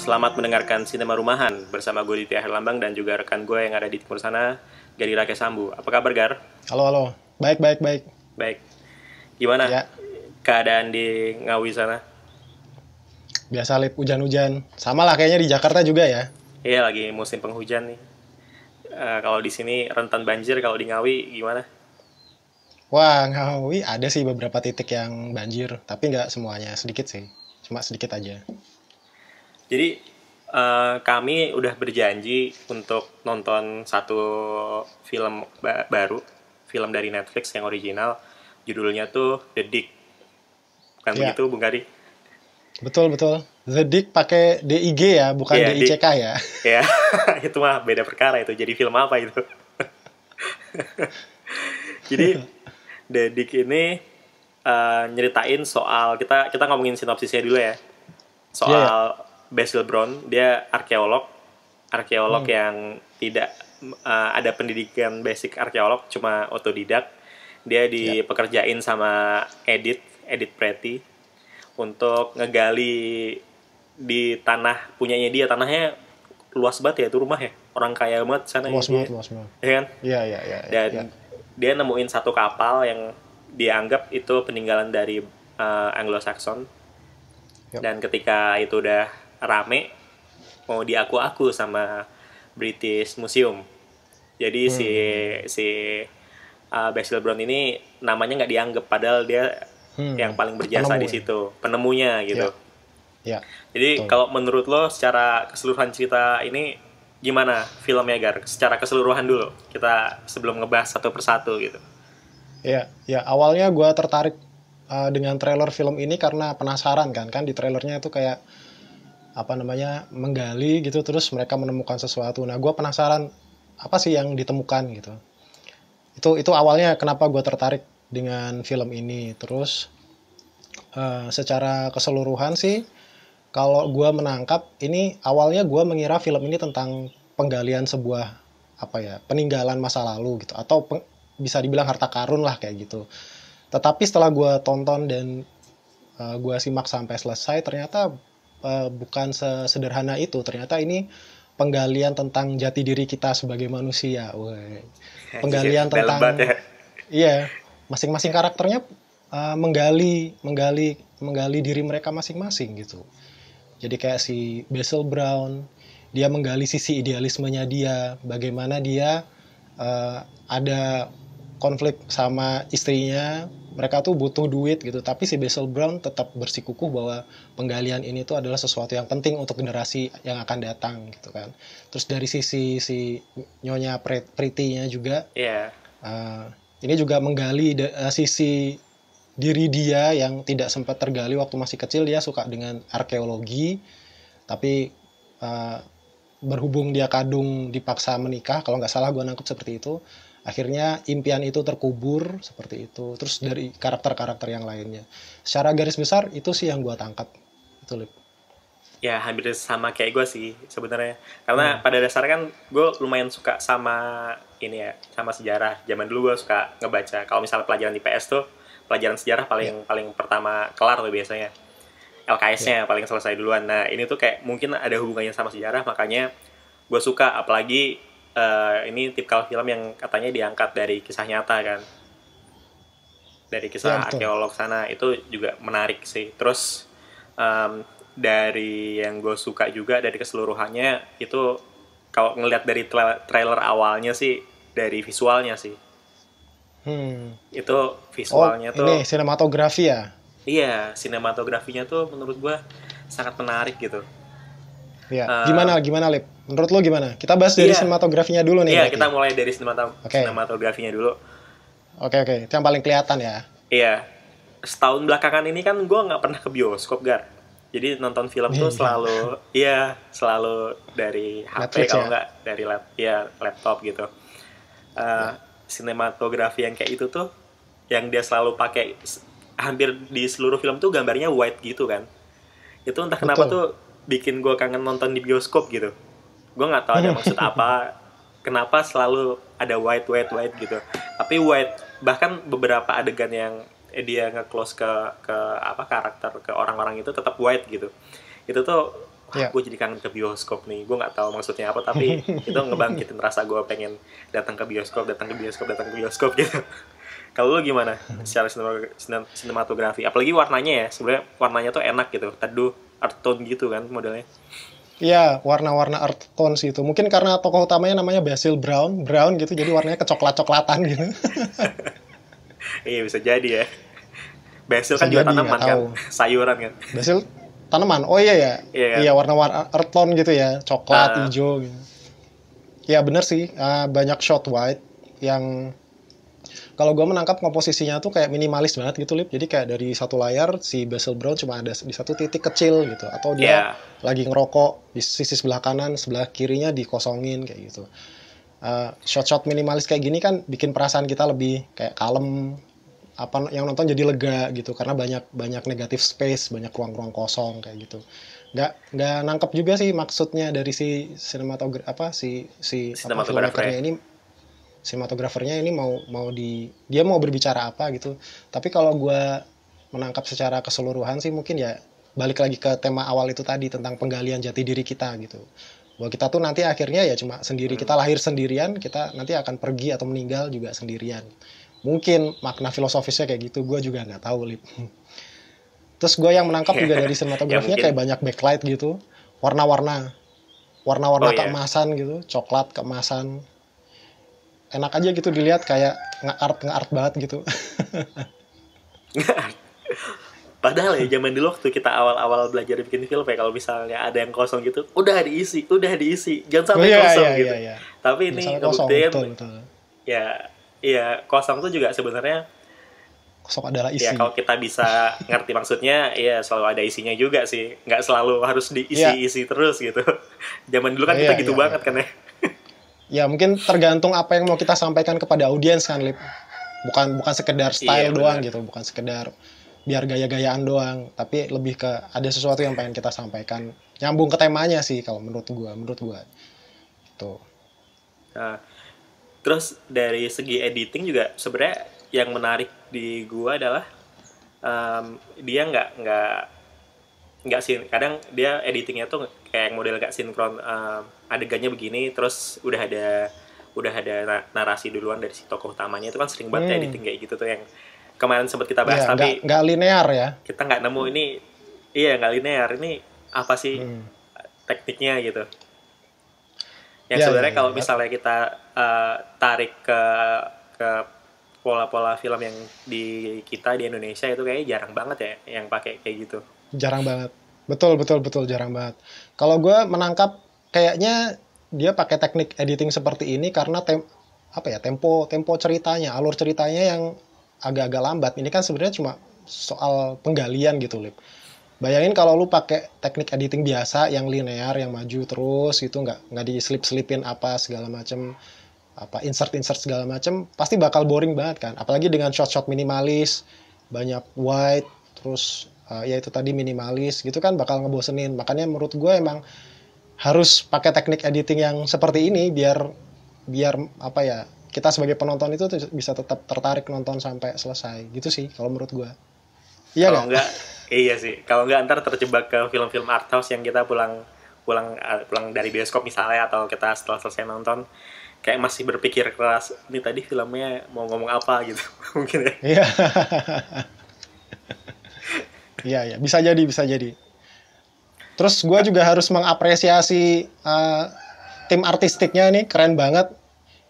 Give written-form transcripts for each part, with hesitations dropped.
Selamat mendengarkan Sinema Rumahan bersama gue Ditya Herlambang dan juga rekan gue yang ada di timur sana, Gari Rake Sambu. Apa kabar, Gar? Halo, halo. Baik, baik, baik. Baik. Gimana Ya, keadaan di Ngawi sana? biasa lip hujan-hujan. Sama lah kayaknya di Jakarta juga ya. Iya, lagi musim penghujan nih. Kalau di sini rentan banjir, kalau di Ngawi gimana? Wah, Ngawi ada sih beberapa titik yang banjir, tapi nggak semuanya, sedikit sih. Cuma sedikit aja. Jadi kami udah berjanji untuk nonton satu film baru, film dari Netflix yang original. Judulnya tuh The Dig. Bukan Ya, begitu, Bung Gari? betul, betul. The Dig pakai DIG ya, bukan Iya, Dig. DICK ya. Ya, itu mah beda perkara itu. Jadi film apa itu? Jadi The Dig ini nyeritain soal kita ngomongin sinopsisnya dulu ya. Iya, ya. Soal Basil Brown, dia arkeolog Hmm, yang tidak ada pendidikan basic arkeolog, cuma otodidak. Dia ya. dipekerjain sama Edith Pretty untuk ngegali di tanah punyanya dia. Tanahnya luas banget ya itu rumah ya, orang kaya banget sana ya Luas dia, banget, luas banget. ya kan. Iya, iya, iya, iya. Dan Ya. dia nemuin satu kapal yang dianggap itu peninggalan dari Anglo-Saxon. Yap. Dan ketika itu udah rame, mau diaku-aku sama British Museum. Jadi Hmm, si hmm, hmm. si Basil Brown ini namanya nggak dianggap, padahal dia yang Hmm, paling berjasa penemu di ya. situ, penemunya gitu. Ya, ya, Jadi betul. kalau menurut lo secara keseluruhan cerita ini gimana filmnya, Gar? Secara keseluruhan dulu, kita sebelum ngebahas satu persatu gitu. Ya, ya. Awalnya gue tertarik dengan trailer film ini karena penasaran kan di trailernya itu kayak apa namanya menggali gitu terus mereka menemukan sesuatu. Nah, gue penasaran apa sih yang ditemukan gitu. Itu awalnya kenapa gue tertarik dengan film ini. Terus secara keseluruhan sih, kalau gue menangkap ini awalnya gue mengira film ini tentang penggalian sebuah apa ya peninggalan masa lalu gitu atau bisa dibilang harta karun lah kayak gitu. Tetapi setelah gue tonton dan gue simak sampai selesai ternyata bukan sesederhana itu. Ternyata ini penggalian tentang jati diri kita sebagai manusia. Woy. Anjir, Penggalian dalam banget tentang ya. iya, masing-masing karakternya menggali menggali menggali diri mereka masing-masing gitu. Jadi kayak si Basil Brown, dia menggali sisi idealismenya dia, bagaimana dia ada konflik sama istrinya, mereka tuh butuh duit gitu, tapi si Basil Brown tetap bersikukuh bahwa penggalian ini tuh adalah sesuatu yang penting untuk generasi yang akan datang gitu kan. Terus dari sisi si Nyonya Pretty-nya juga, Iya. uh, ini juga menggali sisi diri dia yang tidak sempat tergali waktu masih kecil. Dia suka dengan arkeologi, tapi uh, berhubung dia kadung dipaksa menikah, kalau nggak salah gue nangkep seperti itu, akhirnya impian itu terkubur seperti itu. Terus dari karakter-karakter yang lainnya, secara garis besar itu sih yang gue tangkap itu, Lip. Ya hampir sama kayak gue sih sebenarnya, karena Hmm. pada dasarnya kan gue lumayan suka sama ini ya, sama sejarah. Zaman dulu gue suka ngebaca, kalau misalnya pelajaran IPS tuh pelajaran sejarah Ya, paling paling pertama kelar tuh biasanya ya, LKS-nya paling selesai duluan. Nah ini tuh kayak mungkin ada hubungannya sama sejarah, makanya gue suka. Apalagi ini tipikal film yang katanya diangkat dari kisah nyata kan, dari ya, kisah betul. arkeolog sana. Itu juga menarik sih. Terus dari yang gue suka juga dari keseluruhannya itu, kalau ngelihat dari trailer awalnya sih, dari visualnya sih, Hmm. itu Oh, visualnya tuh, ini sinematografi ya. iya, sinematografinya tuh menurut gue sangat menarik gitu. Ya, Eh, gimana gimana, Lip? Menurut lo gimana? Kita bahas dari iya, sinematografinya dulu nih iya, berarti. kita mulai dari Oke, sinematografinya dulu. oke, oke. Itu yang paling kelihatan ya. Iya, setahun belakangan ini kan gue nggak pernah ke bioskop, Gar. Jadi nonton film tuh Iya, selalu, iya, selalu dari HP, Netflix kalau ya. nggak dari laptop gitu. Eh, Ya, Sinematografi yang kayak itu tuh, yang dia selalu pakai hampir di seluruh film tuh gambarnya white gitu kan. Itu entah kenapa betul. tuh bikin gue kangen nonton di bioskop gitu. Gue nggak tahu ada maksud apa, kenapa selalu ada white gitu. Tapi white, bahkan beberapa adegan yang dia nge-close ke apa karakter, ke orang-orang itu tetap white gitu. Itu tuh wah Ya. gue jadi kangen ke bioskop nih. Gue nggak tahu maksudnya apa, tapi itu ngebangkitin rasa gue pengen datang ke bioskop, datang ke bioskop, datang ke bioskop gitu. Kalau lu gimana secara sinematografi? Apalagi warnanya ya, sebenarnya warnanya tuh enak gitu, teduh, earth tone gitu kan modelnya. Iya, warna-warna earth tones itu. Mungkin karena tokoh utamanya namanya Basil Brown, Brown gitu, jadi warnanya kecoklat-coklatan gitu. Iya bisa jadi ya. Basil Bisa kan juga jadi, nggak tanaman kan, tahu. sayuran kan. Basil tanaman. Oh iya ya. Iya kan. Iya, warna-warna earth tone gitu ya, coklat, Ah, hijau gitu. Iya bener sih, banyak shot white yang kalau gue menangkap komposisinya tuh kayak minimalis banget gitu, Lip. Jadi kayak dari satu layar si Basil Brown cuma ada di satu titik kecil gitu, atau dia ya, lagi ngerokok di sisi sebelah kanan, sebelah kirinya dikosongin kayak gitu. Shot-shot minimalis kayak gini kan bikin perasaan kita lebih kayak kalem, apa yang nonton jadi lega gitu karena banyak banyak negatif space, banyak ruang-ruang kosong kayak gitu. Nggak nangkep juga sih maksudnya dari si sinematografer apa si apa sinematografer ya. filmmakernya ini, sinematografernya ini dia mau berbicara apa gitu. Tapi kalau gue menangkap secara keseluruhan sih mungkin ya balik lagi ke tema awal itu tadi tentang penggalian jati diri kita gitu. Bahwa kita tuh nanti akhirnya ya cuma sendiri, kita lahir sendirian, kita nanti akan pergi atau meninggal juga sendirian. Mungkin makna filosofisnya kayak gitu, gue juga nggak tahu, Lip. Terus gue yang menangkap juga dari Ya sinematografinya kayak mungkin. banyak backlight gitu, warna-warna, Oh warna-warna ya. keemasan gitu, coklat keemasan, enak aja gitu dilihat kayak nge-art banget gitu. Padahal ya zaman dulu waktu kita awal-awal belajar bikin film ya, kalau misalnya ada yang kosong gitu, udah diisi, jangan Oh sampai iya kosong iya gitu. iya iya. Tapi Jangan ini sampai kosong, betul ngebuktiin betul. ya, iya kosong tuh juga sebenarnya Kosong adalah ya isi. kalau kita bisa ngerti maksudnya ya selalu ada isinya juga sih, nggak selalu harus Iya, diisi-isi terus gitu. Zaman dulu kan kita iya gitu iya iya. banget kan ya. Ya mungkin tergantung apa yang mau kita sampaikan kepada audiens kan, Lip. Bukan sekedar Iya style doang benar. gitu, bukan sekedar biar gaya-gayaan doang, tapi lebih ke ada sesuatu yang pengen kita sampaikan. Nyambung ke temanya sih kalau menurut gua. Tuh. Nah, terus dari segi editing juga sebenarnya yang menarik di gua adalah dia nggak sih, kadang dia editingnya tuh kayak model gak sinkron, adegannya begini terus udah ada narasi duluan dari si tokoh utamanya. Itu kan sering banget ya Hmm, editing kayak gitu tuh, yang kemarin sempat kita bahas iya tapi nggak linear ya. kita nggak nemu ini. Iya nggak linear, ini apa sih Hmm. tekniknya gitu, yang Iya iya sebenarnya iya. kalau misalnya kita tarik ke pola-pola film yang di kita di Indonesia itu kayaknya jarang banget ya yang pakai kayak gitu. Jarang banget. Betul betul betul jarang banget. Kalau gue menangkap kayaknya dia pakai teknik editing seperti ini karena apa ya, tempo tempo ceritanya, alur ceritanya yang agak-agak lambat. Ini kan sebenarnya cuma soal penggalian gitu, Lip. Bayangin kalau lu pakai teknik editing biasa yang linear, yang maju terus gitu, nggak diselip-selipin apa segala macem, apa insert segala macem, pasti bakal boring banget kan. Apalagi dengan shot-shot minimalis, banyak white, terus ya itu tadi minimalis gitu kan bakal ngebosenin. Makanya menurut gue emang harus pakai teknik editing yang seperti ini biar biar apa ya, kita sebagai penonton itu bisa tetap tertarik nonton sampai selesai gitu sih kalau menurut gue. Iya Kalau gak? enggak, iya sih, kalau enggak ntar terjebak ke film-film art house yang kita pulang pulang pulang dari bioskop misalnya, atau kita setelah selesai nonton kayak masih berpikir keras, ini tadi filmnya mau ngomong apa gitu. Mungkin ya. Iya. Iya ya, bisa jadi bisa jadi. Terus gue juga harus mengapresiasi tim artistiknya, ini keren banget,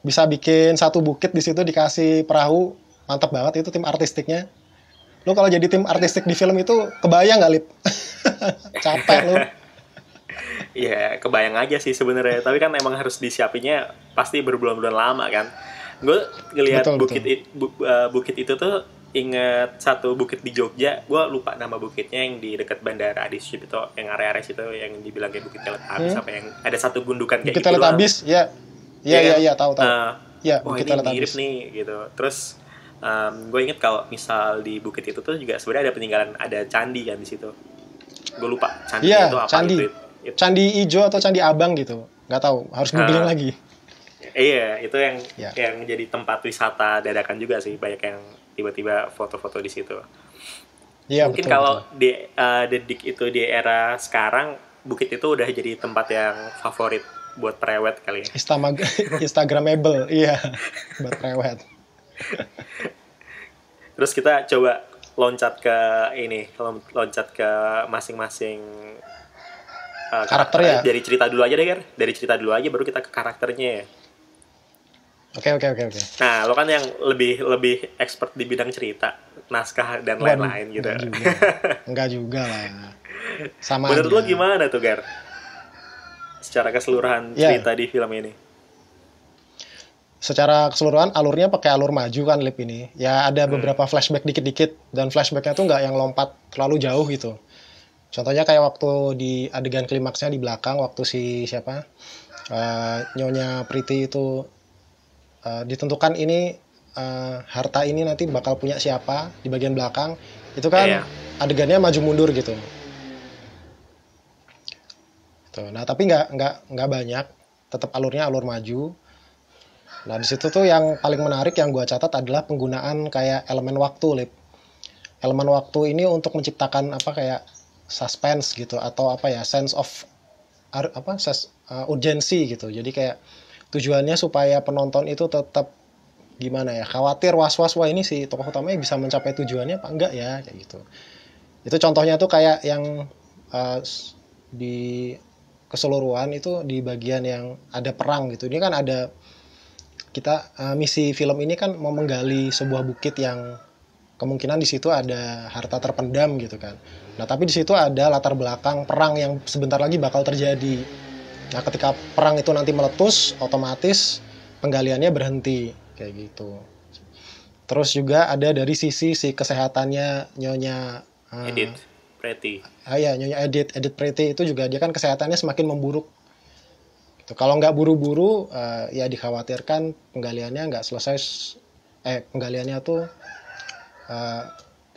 bisa bikin satu bukit di situ dikasih perahu, mantap banget itu tim artistiknya. Lo kalau jadi tim artistik di film itu kebayang nggak, Lip? Capek lo. Iya, kebayang aja sih sebenarnya. Tapi kan emang harus disiapinnya pasti berbulan-bulan lama kan. Gue ngelihat Betul betul. bukit itu tuh inget satu bukit di Jogja. Gue lupa nama bukitnya, yang di dekat Bandara Adi Sucipto, yang area situ yang dibilang kayak Bukit Teletabis, Hmm? apa yang ada satu gundukan kayak Bukit gitu doang. Teletabis, ya. Iya Iya iya kan? iya, tahu tahu. Ya, Wah Bukit ini mirip Teletabis. nih gitu. Terus gue inget kalau misal di bukit itu tuh juga sebenarnya ada peninggalan, ada candi kan di situ. Gue lupa candinya itu Iya, apa candi. Candi Ijo atau Candi Abang gitu. Nggak tahu, harus googling eh, lagi. iya, itu yang Ya. yang jadi tempat wisata dadakan juga sih. Banyak yang tiba-tiba foto-foto di situ. Iya, Mungkin betul betul. kalau di Dedik itu di era sekarang bukit itu udah jadi tempat yang favorit buat prewed kali ya. Instagramable, iya, buat prewed. Terus kita coba loncat ke ini, loncat ke masing-masing Karakter ya? Dari cerita dulu aja deh, Gar. Dari cerita dulu aja baru kita ke karakternya ya. Oke. Nah, lo kan yang lebih expert di bidang cerita, naskah dan lain-lain gitu. Enggak juga lah. Sama Menurut aja. lo gimana tuh, Gar? Secara keseluruhan cerita di film ini. Secara keseluruhan alurnya pakai alur maju kan, Lip, ini. Ya ada beberapa flashback dikit-dikit, dan flashbacknya tuh nggak yang lompat terlalu jauh gitu. Contohnya kayak waktu di adegan klimaksnya di belakang, waktu si siapa, Nyonya Pretty itu ditentukan ini harta ini nanti bakal punya siapa di bagian belakang, itu kan adegannya maju mundur gitu. Tuh, nah tapi nggak banyak, tetap alurnya alur maju. Nah di situ tuh yang paling menarik yang gue catat adalah penggunaan kayak elemen waktu, Lip. Elemen waktu ini untuk menciptakan apa kayak suspense gitu, atau apa ya, sense of urgency gitu. Jadi kayak tujuannya supaya penonton itu tetap gimana ya, khawatir, was-was, wah ini si tokoh utamanya bisa mencapai tujuannya apa enggak ya, kayak gitu. Itu contohnya tuh kayak yang di keseluruhan itu di bagian yang ada perang gitu. Ini kan ada kita misi film ini kan mau menggali sebuah bukit yang kemungkinan di situ ada harta terpendam gitu kan. Nah, tapi di situ ada latar belakang perang yang sebentar lagi bakal terjadi. Nah, ketika perang itu nanti meletus, otomatis penggaliannya berhenti kayak gitu. Terus juga ada dari sisi si kesehatannya Nyonya Edith Pretty. Nyonya Edith Pretty itu juga dia kan kesehatannya semakin memburuk. Gitu. Kalau nggak buru-buru, ya dikhawatirkan penggaliannya nggak selesai. Penggaliannya tuh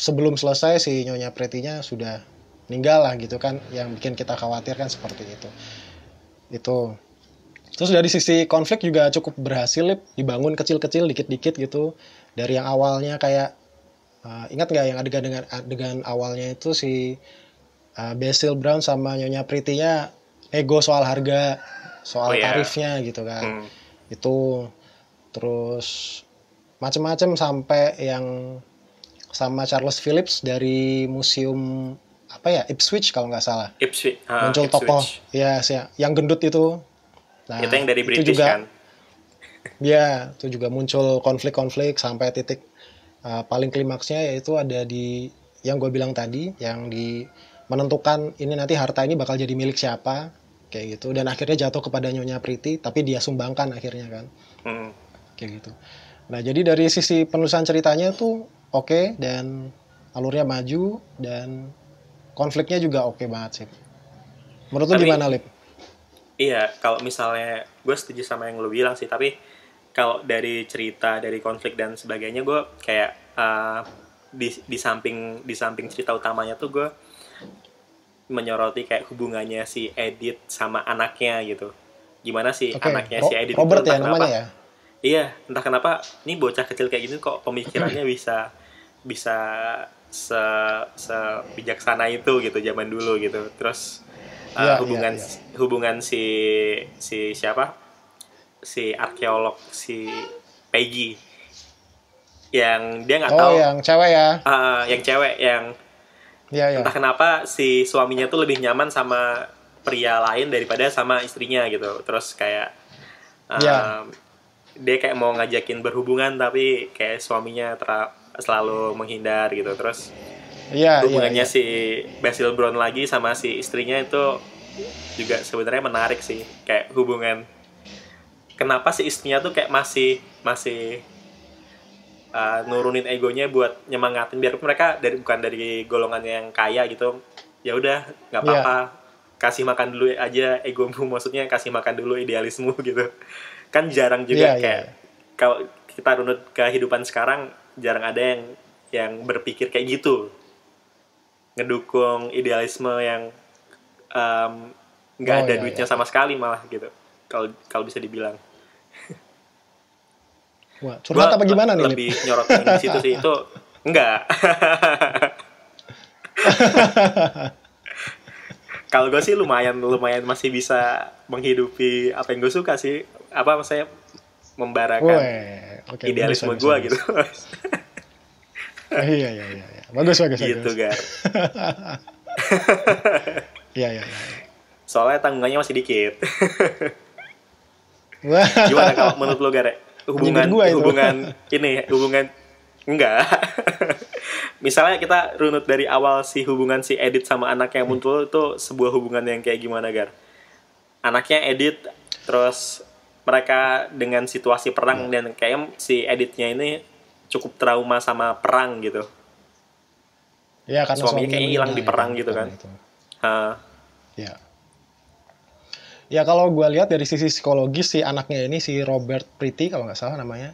sebelum selesai si Nyonya Pretty-nya sudah meninggal lah gitu kan, yang bikin kita khawatir kan seperti itu. Terus dari sisi konflik juga cukup berhasil, Lip, dibangun kecil-kecil dikit-dikit gitu, dari yang awalnya kayak ingat nggak yang adegan awalnya itu si Basil Brown sama Nyonya Pretty-nya ego soal harga, soal tarifnya gitu kan. Itu terus macem-macem sampai yang sama Charles Phillips dari museum apa ya, Ipswich kalau nggak salah. Muncul tokoh ya yang gendut itu. Nah, itu yang dari British juga, kan? Ya, itu juga muncul konflik-konflik sampai titik paling klimaksnya, yaitu ada di yang gue bilang tadi, yang di menentukan ini nanti harta ini bakal jadi milik siapa kayak gitu, dan akhirnya jatuh kepada Nyonya Pretty, tapi dia sumbangkan akhirnya kan. Kayak gitu. Nah, jadi dari sisi penulisan ceritanya tuh oke, dan alurnya maju, dan konfliknya juga oke banget sih. Menurut lu gimana, Lip? Iya, kalau misalnya gue setuju sama yang lu bilang sih, tapi kalau dari cerita, dari konflik dan sebagainya, gue kayak di samping cerita utamanya tuh gue menyoroti kayak hubungannya si Edith sama anaknya gitu. Gimana sih anaknya si Edith Robert itu, ya namanya ya? Iya, entah kenapa ini bocah kecil kayak gini kok pemikirannya bisa bijaksana itu gitu zaman dulu gitu. Terus hubungan si siapa, si arkeolog si Peggy yang dia nggak tahu, yang cewek ya, yang cewek yang entah kenapa si suaminya tuh lebih nyaman sama pria lain daripada sama istrinya gitu. Terus kayak dia kayak mau ngajakin berhubungan tapi kayak suaminya selalu menghindar gitu. Terus hubungannya si Basil Brown lagi sama si istrinya itu juga sebenarnya menarik sih, kayak hubungan kenapa si istrinya tuh kayak masih nurunin egonya buat nyemangatin, biar mereka bukan dari golongan yang kaya gitu, ya udah nggak apa-apa, kasih makan dulu aja egomu, maksudnya kasih makan dulu idealismu gitu kan. Jarang juga kayak kalau kita runut kehidupan sekarang, jarang ada yang berpikir kayak gitu, ngedukung idealisme yang nggak ada duitnya sama sekali malah gitu, kalau bisa dibilang. Wah, curhat apa gimana nih? Lebih nyorotin di situ sih, itu enggak. Kalau gue sih lumayan masih bisa menghidupi apa yang gue suka sih. Apa maksudnya membarakan Weh, oke, bagus, idealisme bagus, gue bagus. gitu. Iya, iya, iya, iya. Bagus, bagus, Gitu, bagus. Gar. Iya, iya, iya. Soalnya tanggungannya masih dikit. Wah, Gimana kalau menurut lo, Gar? nyindir gua itu. Hubungan enggak. Misalnya kita runut dari awal si hubungan si Edit sama anaknya muncul itu sebuah hubungan yang kayak gimana, Gar? Anaknya Edit, terus mereka dengan situasi perang dan kayak si Editnya ini cukup trauma sama perang gitu. Ya, karena Suaminya kayaknya hilang di meninggal, ya perang gitu kan. karena itu. Hah, Ya. Ya, kalau gue lihat dari sisi psikologis si anaknya ini, si Robert Pretty kalau nggak salah namanya,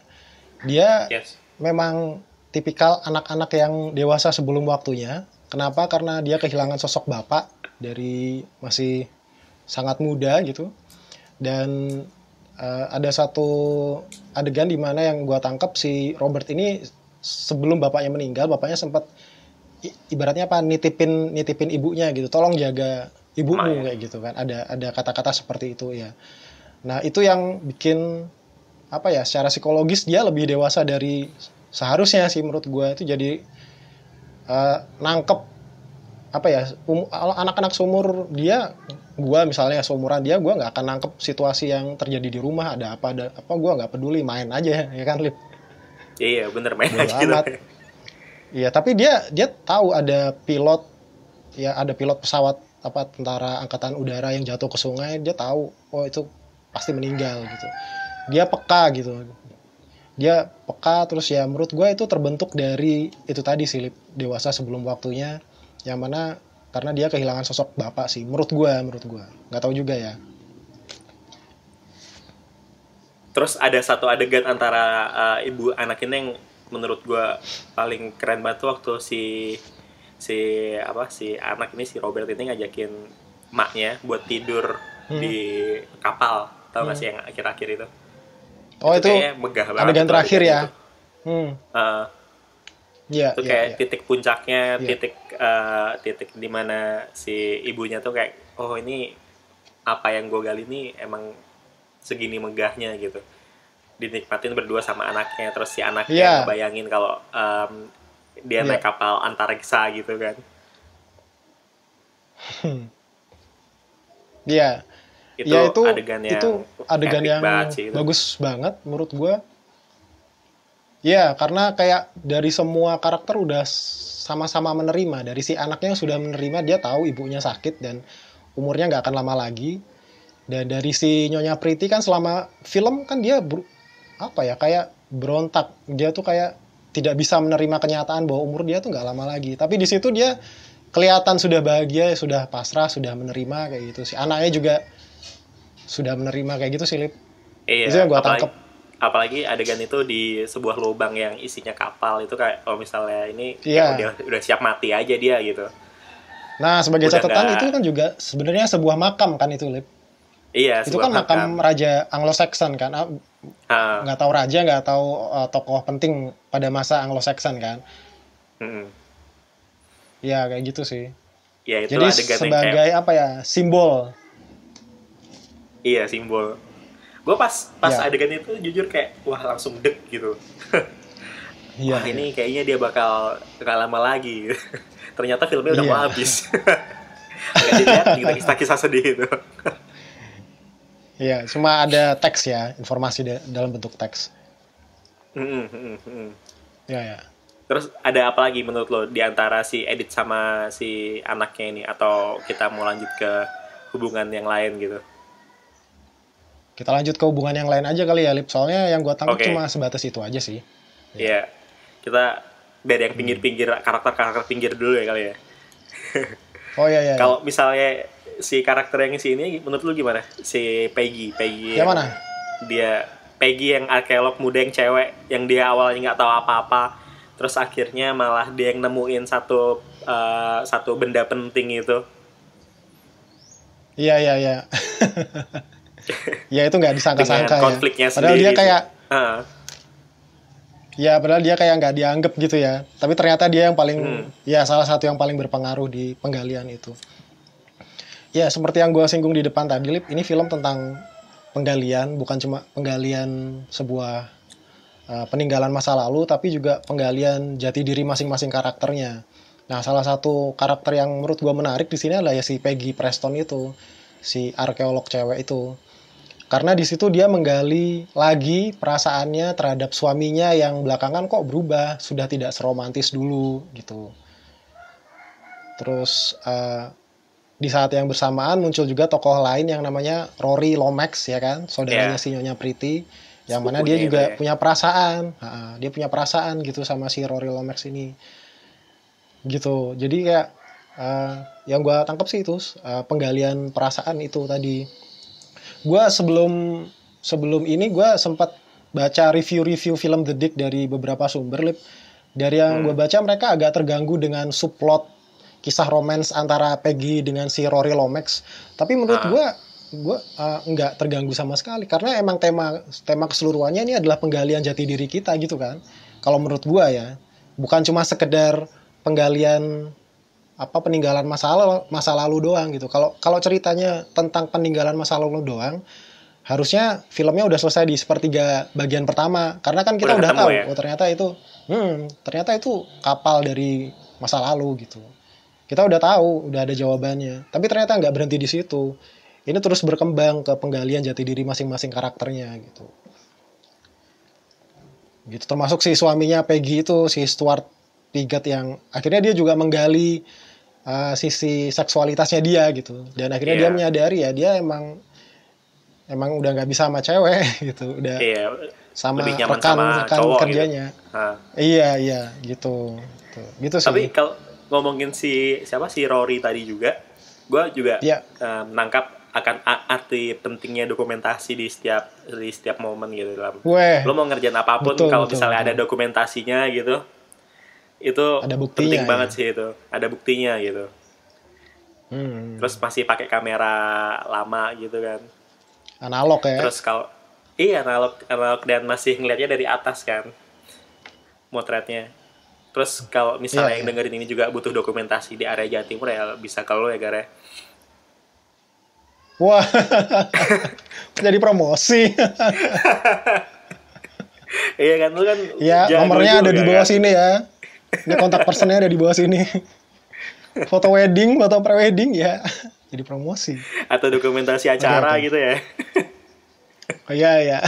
dia yes. memang tipikal anak-anak yang dewasa sebelum waktunya. Kenapa? Karena dia kehilangan sosok bapak dari masih sangat muda gitu. Dan ada satu adegan di mana yang gue tangkap si Robert ini sebelum bapaknya meninggal, bapaknya sempat ibaratnya apa, nitipin ibunya gitu, tolong jaga ibumu kayak gitu kan. Ada kata-kata seperti itu ya. Nah, itu yang bikin apa ya, secara psikologis dia lebih dewasa dari seharusnya sih menurut gue. Itu jadi nangkep apa ya, anak-anak seumur dia, gue misalnya seumuran dia, gue nggak akan nangkep situasi yang terjadi di rumah, ada apa gue nggak peduli, main aja ya kan, Lip. Iya, bener, main Bodo aja gitu. amat. Iya, tapi dia tahu ada pilot, ya ada pilot pesawat apa tentara angkatan udara yang jatuh ke sungai, dia tahu oh itu pasti meninggal gitu. Dia peka gitu. Dia peka, terus ya menurut gue itu terbentuk dari itu tadi sih, Lip, dewasa sebelum waktunya, yang mana karena dia kehilangan sosok bapak sih menurut gue nggak tahu juga ya. Terus ada satu adegan antara ibu anak ini yang menurut gue paling keren banget tuh, waktu si anak ini, si Robert ini ngajakin maknya buat tidur di kapal, tau gak sih yang akhir-akhir itu? Oh, itu kayaknya megah banget adegan itu, terakhir adegan ya. itu. Itu Iya, kayak iya. titik puncaknya, Iya. titik dimana si ibunya tuh kayak, oh ini apa yang gue gali ini emang segini megahnya gitu, dinikmatin berdua sama anaknya. Terus si anaknya Iya. ngebayangin kalau dia Iya. naik kapal antariksa gitu kan. Iya. Itu Ya, itu adegan epic yang banget sih itu. bagus banget menurut gue. Ya, karena kayak dari semua karakter udah sama-sama menerima. Dari si anaknya yang sudah menerima, dia tahu ibunya sakit dan umurnya nggak akan lama lagi. Dan dari si Nyonya Pretty kan selama film kan dia kayak berontak. Dia tuh kayak tidak bisa menerima kenyataan bahwa umur dia tuh nggak lama lagi. Tapi di situ dia kelihatan sudah bahagia, sudah pasrah, sudah menerima kayak gitu. Si anaknya juga sudah menerima kayak gitu sih, Lip. Iya, Itu yang gue tangkep. apalagi adegan itu di sebuah lubang yang isinya kapal, itu kayak kalau misalnya ini Iya. kayak udah siap mati aja dia gitu. Nah, sebagai Udah catatan nggak- itu kan juga sebenarnya sebuah makam kan itu, Lip. Iya, Itu sebuah kan makam Raja Anglo-Saxon kan. Ah, Nggak tahu raja, nggak tahu tokoh penting pada masa Anglo-Saxon kan. mm-mm. Ya, kayak gitu sih. Ya itu Jadi adegan yang sebagai kayak, apa ya, simbol. iya, simbol. Gue pas Ya. adegan itu jujur kayak wah langsung deg gitu. Iya, Wah iya. ini kayaknya dia bakal gak lama lagi. Ternyata filmnya udah Iya. mau habis. Agak dilihat kisah-kisah sedih itu. Iya, cuma ada teks ya, informasi dalam bentuk teks. Ya, ya. Terus ada apa lagi menurut lo di antara si Edit sama si anaknya ini, atau kita mau lanjut ke hubungan yang lain gitu? Kita lanjut ke hubungan yang lain aja kali ya, Lip. Soalnya yang gue tangkap Oke. cuma sebatas itu aja sih. Iya. Kita dari yang pinggir-pinggir, karakter-karakter pinggir dulu ya kali ya. Oh iya, iya. Kalau misalnya si karakter yang si ini menurut lu gimana? Si Peggy Yang mana? Dia Peggy yang arkeolog muda yang cewek, yang dia awalnya nggak tahu apa-apa, terus akhirnya malah dia yang nemuin satu benda penting itu. Iya, iya, iya. Ya, itu nggak disangka-sangka Dengan ya. konfliknya Padahal sendiri dia sih. kayak, ya padahal dia kayak nggak dianggap gitu ya. Tapi ternyata dia yang paling, ya salah satu yang paling berpengaruh di penggalian itu. Ya, seperti yang gue singgung di depan tadi, Lip, ini film tentang penggalian, bukan cuma penggalian sebuah peninggalan masa lalu, tapi juga penggalian jati diri masing-masing karakternya. Nah, salah satu karakter yang menurut gue menarik di sini adalah ya si Peggy Preston itu, si arkeolog cewek itu. Karena di situ dia menggali lagi perasaannya terhadap suaminya yang belakangan kok berubah, sudah tidak seromantis dulu gitu. Terus di saat yang bersamaan muncul juga tokoh lain yang namanya Rory Lomax ya kan, saudaranya Ya, si Nyonya Pretty, yang mana dia sepupunya itu juga ya. punya perasaan. Dia punya perasaan gitu sama si Rory Lomax ini gitu. Jadi kayak yang gue tangkap sih itu penggalian perasaan itu tadi. Gue sebelum sebelum ini gue sempat baca review-review film The Dick dari beberapa sumber, Lip. Dari yang gue baca mereka agak terganggu dengan subplot kisah romance antara Peggy dengan si Rory Lomax. Tapi menurut gue nggak terganggu sama sekali karena emang tema keseluruhannya ini adalah penggalian jati diri kita gitu kan. Kalau menurut gue ya, bukan cuma sekedar penggalian peninggalan masa lalu doang gitu. Kalau ceritanya tentang peninggalan masa lalu doang, harusnya filmnya udah selesai di sepertiga bagian pertama karena kan kita udah ketemu tahu ya. oh ternyata itu kapal dari masa lalu gitu. Kita udah tahu, udah ada jawabannya. Tapi ternyata nggak berhenti di situ. Ini terus berkembang ke penggalian jati diri masing-masing karakternya gitu. Gitu termasuk si suaminya Peggy itu si Stuart Piggott yang akhirnya dia juga menggali sisi seksualitasnya dia gitu. Dan akhirnya dia Iya. menyadari ya dia emang udah nggak bisa sama cewek gitu. Udah Iya, lebih sama nyaman sama rekan cowok gitu. kerjanya. Nah, Iya gitu. Gitu tapi sih. kalau ngomongin si Rory tadi juga, gue juga Ya, menangkap akan arti pentingnya dokumentasi di setiap momen gitu dalam weh, lo mau ngerjain apapun, betul kalau betul misalnya betul. ada dokumentasinya gitu, itu Ada buktinya penting ya. banget sih, itu ada buktinya gitu. Hmm. Terus masih pakai kamera lama gitu kan. Analog ya. Terus kalau iya, analog analog dan masih ngelihatnya dari atas kan motretnya. Terus kalau Iya, misalnya yang iya. dengerin ini juga butuh dokumentasi di area Jawa Timur, ya bisa ke lo ya Gar ya. Wah, jadi promosi. Iya kan, lu kan Ya, jago nomornya ada juga di bawah kan. sini ya. Ini kontak personnya ada di bawah sini. Foto wedding, foto prewedding ya. Jadi promosi. Atau dokumentasi Oke, acara oke. gitu ya. Oh iya, iya.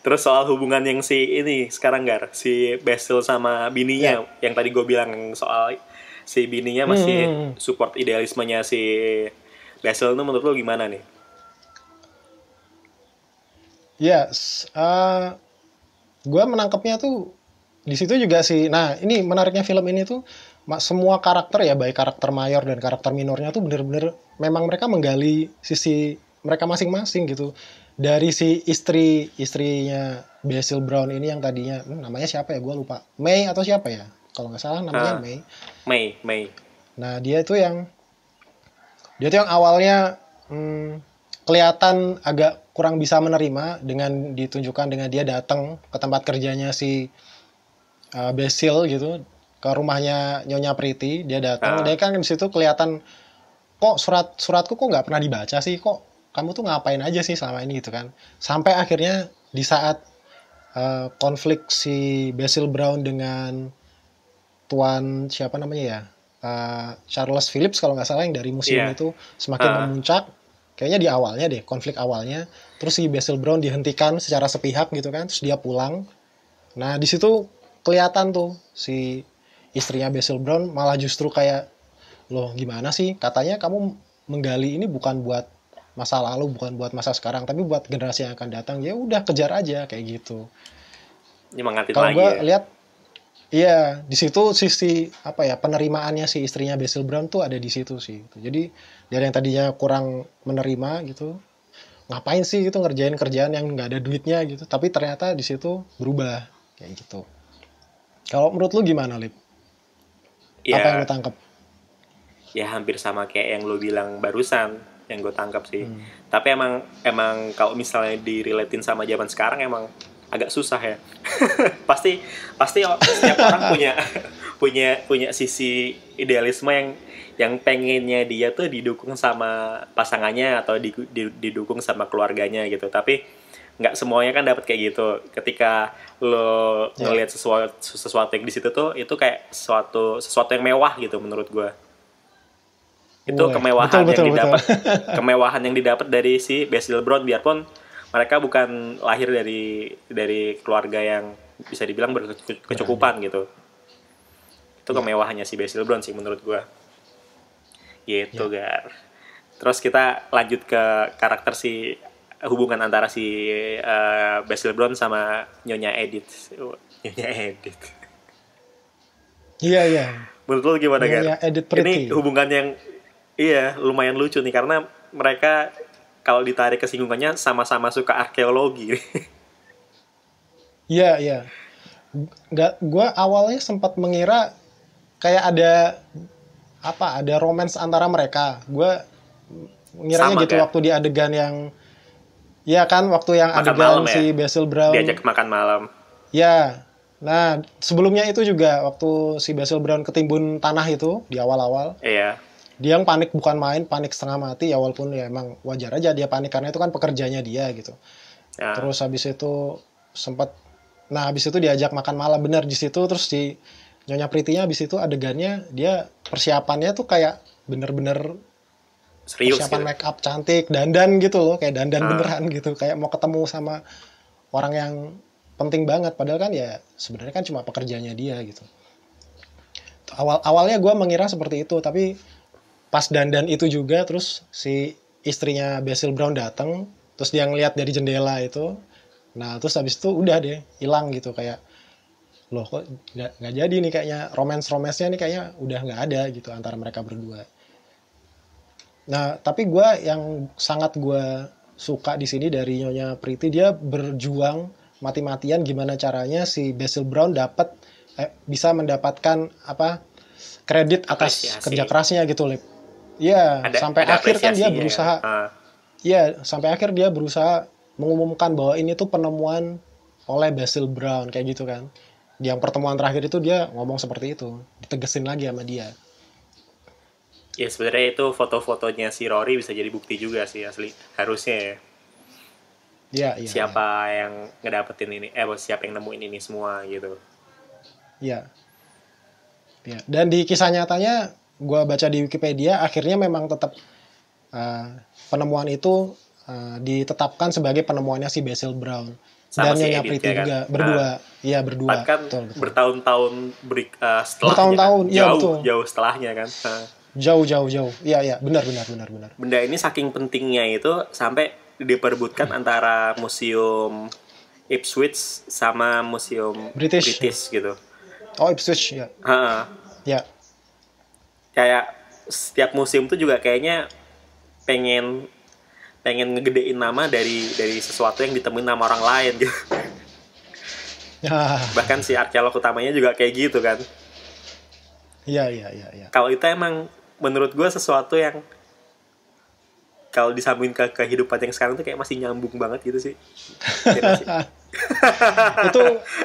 Terus soal hubungan yang si ini sekarang Gar, si Basil sama Ya. bininya, yang tadi gue bilang soal si bininya masih Hmm. support idealismenya si Basil, itu menurut lo gimana nih? Ya, gue menangkapnya tuh di situ juga sih. Nah, ini menariknya film ini tuh semua karakter ya, baik karakter mayor dan karakter minornya tuh bener-bener memang mereka menggali sisi mereka masing-masing gitu. Dari si istrinya Basil Brown ini yang tadinya namanya siapa ya? Gue lupa. May atau siapa ya? Kalau nggak salah namanya Ah, May. Mei. Nah, dia tuh yang awalnya kelihatan agak kurang bisa menerima dengan ditunjukkan dengan dia datang ke tempat kerjanya si Basil gitu, ke rumahnya Nyonya Pretty. Dia datang, Ah, dia kan di situ kelihatan kok suratku kok nggak pernah dibaca sih, kok kamu tuh ngapain aja sih selama ini gitu kan. Sampai akhirnya di saat konflik si Basil Brown dengan tuan siapa namanya ya, Charles Phillips kalau nggak salah yang dari museum iya. itu semakin Ah, memuncak. Kayaknya di awalnya deh, konflik awalnya, terus si Basil Brown dihentikan secara sepihak gitu kan, terus dia pulang. Nah di situ kelihatan tuh si istrinya Basil Brown malah justru kayak, loh gimana sih, katanya kamu menggali ini bukan buat masa lalu, bukan buat masa sekarang, tapi buat generasi yang akan datang. Ya udah kejar aja kayak gitu. nyemangatin Kalau lagi gue ya. lihat, iya di situ sisi penerimaannya si istrinya Basil Brown tuh ada di situ sih. Jadi dari yang tadinya kurang menerima gitu, ngapain sih gitu ngerjain kerjaan yang nggak ada duitnya gitu, tapi ternyata di situ berubah kayak gitu. Kalau menurut lu gimana, Lip? Apa yang lu Ya, tangkap? ya hampir sama kayak yang lo bilang barusan, yang gue tangkap sih. Tapi emang emang kalau misalnya direlatin sama zaman sekarang emang agak susah ya. pasti pasti setiap orang punya punya sisi idealisme yang pengennya dia tuh didukung sama pasangannya atau didukung sama keluarganya gitu. Tapi nggak semuanya kan dapat kayak gitu. Ketika lo ngelihat sesuatu yang di situ tuh, itu kayak sesuatu yang mewah gitu menurut gue. Itu kemewahan yang didapat dari si Basil Brown, biarpun mereka bukan lahir dari keluarga yang bisa dibilang berkecukupan gitu. Itu kemewahannya si Basil Brown sih menurut gue. Gitu, Gar. Terus kita lanjut ke karakter si hubungan antara si Basil Brown sama Nyonya Edith. Nyonya Edith. Iya. Menurut lo gimana, Gar? Nyonya Edith Pretty. Ini hubungan yang lumayan lucu nih, karena mereka kalau ditarik kesinggungannya sama-sama suka arkeologi. Iya. Gue awalnya sempat mengira kayak ada romance antara mereka. Gue ngiranya gitu waktu di adegan yang waktu yang makan adegan si Basil Brown diajak makan malam. Ya. Nah, sebelumnya itu juga waktu si Basil Brown ketimbun tanah itu di awal-awal. Iya. Dia yang panik bukan main, panik setengah mati ya, walaupun ya emang wajar aja dia panik karena itu kan pekerjaannya dia gitu. Ya. Terus habis itu habis itu diajak makan malam, bener di situ. Terus di Nyonya Pretty-nya habis itu adegannya dia persiapannya tuh kayak bener-bener serius persiapan gitu. Make up cantik, dandan gitu loh, kayak dandan beneran gitu, kayak mau ketemu sama orang yang penting banget, padahal kan ya sebenarnya kan cuma pekerjaannya dia gitu. Awalnya gue mengira seperti itu, tapi pas dandan itu juga terus si istrinya Basil Brown datang, terus dia ngeliat dari jendela itu, nah terus habis itu udah deh hilang gitu, kayak loh kok nggak jadi nih, kayaknya romance-nya nih kayaknya udah nggak ada gitu antara mereka berdua. Nah tapi yang sangat gue suka di sini dari Nyonya Pretty, dia berjuang mati-matian gimana caranya si Basil Brown bisa mendapatkan kredit atas kerja kerasnya gitu, Lip. Iya, sampai akhir kan dia berusaha. Iya, sampai akhir dia berusaha mengumumkan bahwa ini tuh penemuan oleh Basil Brown kayak gitu kan. Di yang pertemuan terakhir itu dia ngomong seperti itu, ditegesin lagi sama dia. Ya sebenarnya itu foto-fotonya si Rory bisa jadi bukti juga sih asli, harusnya ya. Iya. Siapa yang ngedapetin ini? Siapa yang nemuin ini semua gitu. Iya. Dan di kisah nyatanya, gue baca di Wikipedia, akhirnya memang tetap penemuan itu ditetapkan sebagai penemuannya si Basil Brown sama dan si Nyonya Pretty kan? Juga berdua. Iya berdua. Kan betul. Bertahun-tahun setelahnya. Bertahun-tahun, kan? Iya betul. Jauh setelahnya kan. Jauh. Iya, benar. Benda ini saking pentingnya itu sampai diperebutkan antara museum Ipswich sama museum British gitu. Oh, Ipswich ya. Ya. Kayak setiap museum tuh juga kayaknya pengen ngegedein nama dari sesuatu yang ditemuin nama orang lain gitu. Bahkan si arkeolog utamanya juga kayak gitu kan. Iya. Kalau itu emang menurut gue sesuatu yang kalau disambungin ke kehidupan yang sekarang tuh kayak masih nyambung banget gitu sih.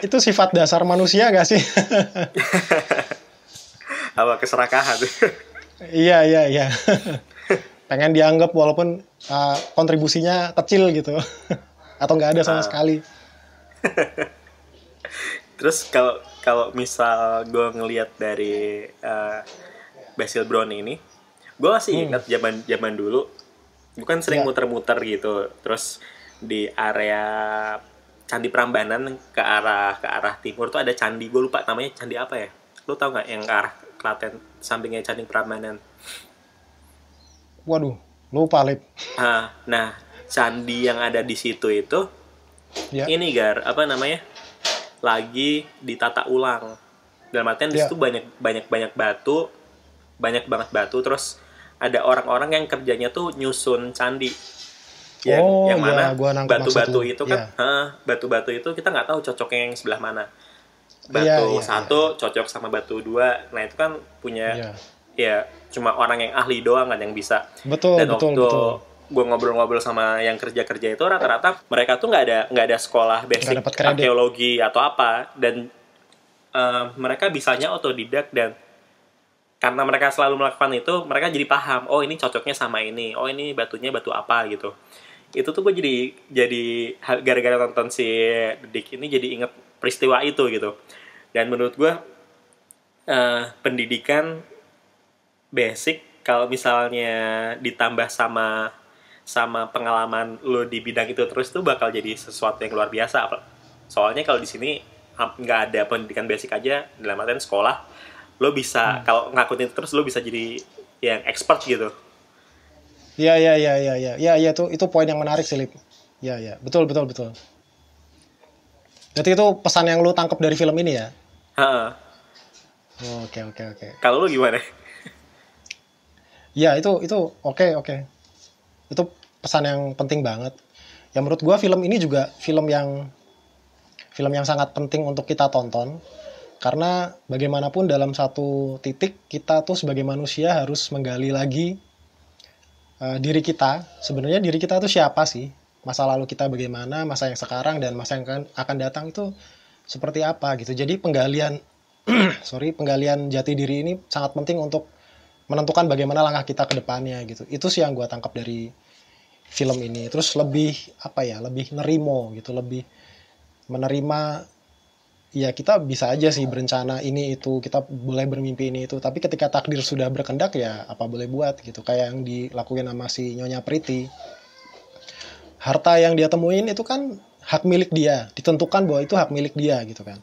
itu sifat dasar manusia gak sih? Apa keserakahan? Iya. Pengen dianggap walaupun kontribusinya kecil gitu. Atau nggak ada sama sekali. Terus kalau misal gue ngelihat dari Basil Brown ini, gue masih ingat zaman dulu, gue kan sering muter-muter gitu. Terus di area Candi Prambanan ke arah timur tuh ada candi, gue lupa namanya candi apa ya? Lu tau nggak yang ke arah Klaten sampingnya Candi Prambanan? Waduh, lupa, Lip. Nah, candi yang ada di situ itu ini Gar, apa namanya? Lagi ditata ulang. Dalam artian di situ banyak batu, banyak banget batu, terus ada orang-orang yang kerjanya tuh nyusun candi. Yang mana batu-batu itu kan, batu-batu itu kita nggak tahu cocoknya yang sebelah mana. Batu satu cocok sama batu dua, nah itu kan punya cuma orang yang ahli doang kan yang bisa. Betul. Gue ngobrol-ngobrol sama yang kerja-kerja itu rata-rata mereka tuh nggak ada sekolah basic arkeologi atau apa, dan mereka bisanya otodidak, dan karena mereka selalu melakukan itu, mereka jadi paham, oh ini cocoknya sama ini, oh ini batunya batu apa gitu. Itu tuh gue jadi gara-gara nonton si Didik ini jadi inget peristiwa itu gitu. Dan menurut gue pendidikan basic kalau misalnya ditambah sama pengalaman lo di bidang itu terus tuh bakal jadi sesuatu yang luar biasa. Soalnya kalau di sini nggak ada pendidikan basic aja, dalam artian sekolah, lo bisa kalau ngakutin itu terus lo bisa jadi yang expert gitu. Iya, itu poin yang menarik sih, Lip. Iya, betul. Jadi itu pesan yang lu tangkap dari film ini ya? Oke. Kalau lu gimana? Ya, itu oke. Itu pesan yang penting banget. Ya menurut gua film ini juga film yang sangat penting untuk kita tonton. Karena bagaimanapun dalam satu titik kita tuh sebagai manusia harus menggali lagi diri kita. Sebenarnya diri kita tuh siapa sih? Masa lalu kita bagaimana, masa yang sekarang dan masa yang akan datang itu seperti apa gitu. Jadi penggalian jati diri ini sangat penting untuk menentukan bagaimana langkah kita ke depannya gitu. Itu sih yang gue tangkap dari film ini. Terus lebih nerimo gitu, lebih menerima, ya kita bisa aja sih berencana ini itu, kita boleh bermimpi ini itu, tapi ketika takdir sudah berkendak ya apa boleh buat gitu. Kayak yang dilakuin sama si Nyonya Pretty. Harta yang dia temuin itu kan hak milik dia, ditentukan bahwa itu hak milik dia gitu kan.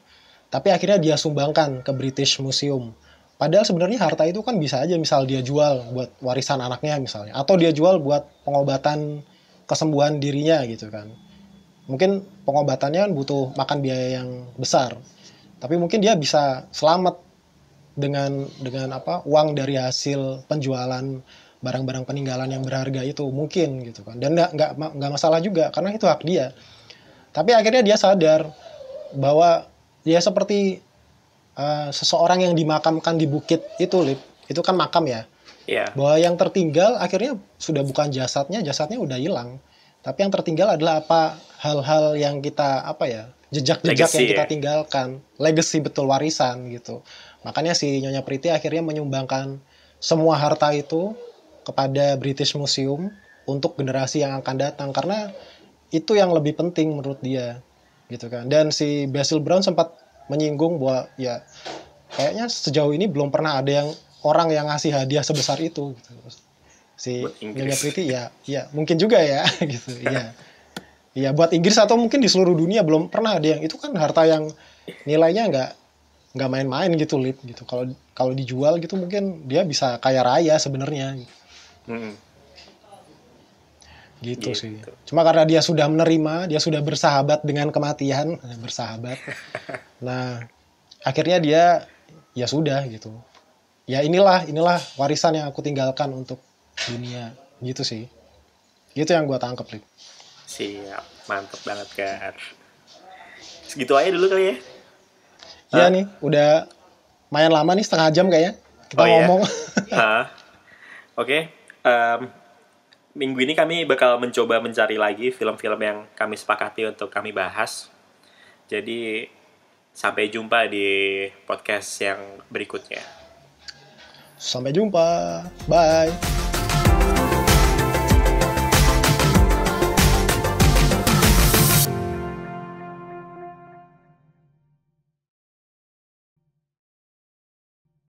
Tapi akhirnya dia sumbangkan ke British Museum. Padahal sebenarnya harta itu kan bisa aja misal dia jual buat warisan anaknya misalnya, atau dia jual buat pengobatan kesembuhan dirinya gitu kan. Mungkin pengobatannya butuh makan biaya yang besar, tapi mungkin dia bisa selamat dengan uang dari hasil penjualan barang-barang peninggalan yang berharga itu mungkin gitu kan. Dan nggak masalah juga karena itu hak dia. Tapi akhirnya dia sadar bahwa ya seperti seseorang yang dimakamkan di bukit itu, Lip, itu kan makam ya. Yeah. Bahwa yang tertinggal akhirnya sudah bukan jasadnya udah hilang. Tapi yang tertinggal adalah hal-hal yang kita jejak-jejak yang kita tinggalkan, legacy, betul, warisan gitu. Makanya si Nyonya Pretty akhirnya menyumbangkan semua harta itu kepada British Museum untuk generasi yang akan datang, karena itu yang lebih penting menurut dia gitu kan. Dan si Basil Brown sempat menyinggung bahwa ya kayaknya sejauh ini belum pernah ada orang yang ngasih hadiah sebesar itu gitu. Si Nyonya Pretty ya mungkin juga ya gitu. Iya buat Inggris atau mungkin di seluruh dunia belum pernah ada yang, itu kan harta yang nilainya nggak main-main gitu, Lip, gitu. Kalau dijual gitu mungkin dia bisa kaya raya sebenarnya gitu sih. Cuma karena dia sudah menerima, dia sudah bersahabat dengan kematian, nah akhirnya dia ya sudah gitu, ya inilah warisan yang aku tinggalkan untuk dunia gitu sih. Gitu yang gue tangkep, Lip. Siap, mantep banget Kar. Segitu aja dulu kali ya. Iya nih, udah lumayan lama nih, setengah jam kayaknya kita ngomong. Oke. Minggu ini kami bakal mencoba mencari lagi film-film yang kami sepakati untuk kami bahas. Jadi sampai jumpa di podcast yang berikutnya. Sampai jumpa. Bye.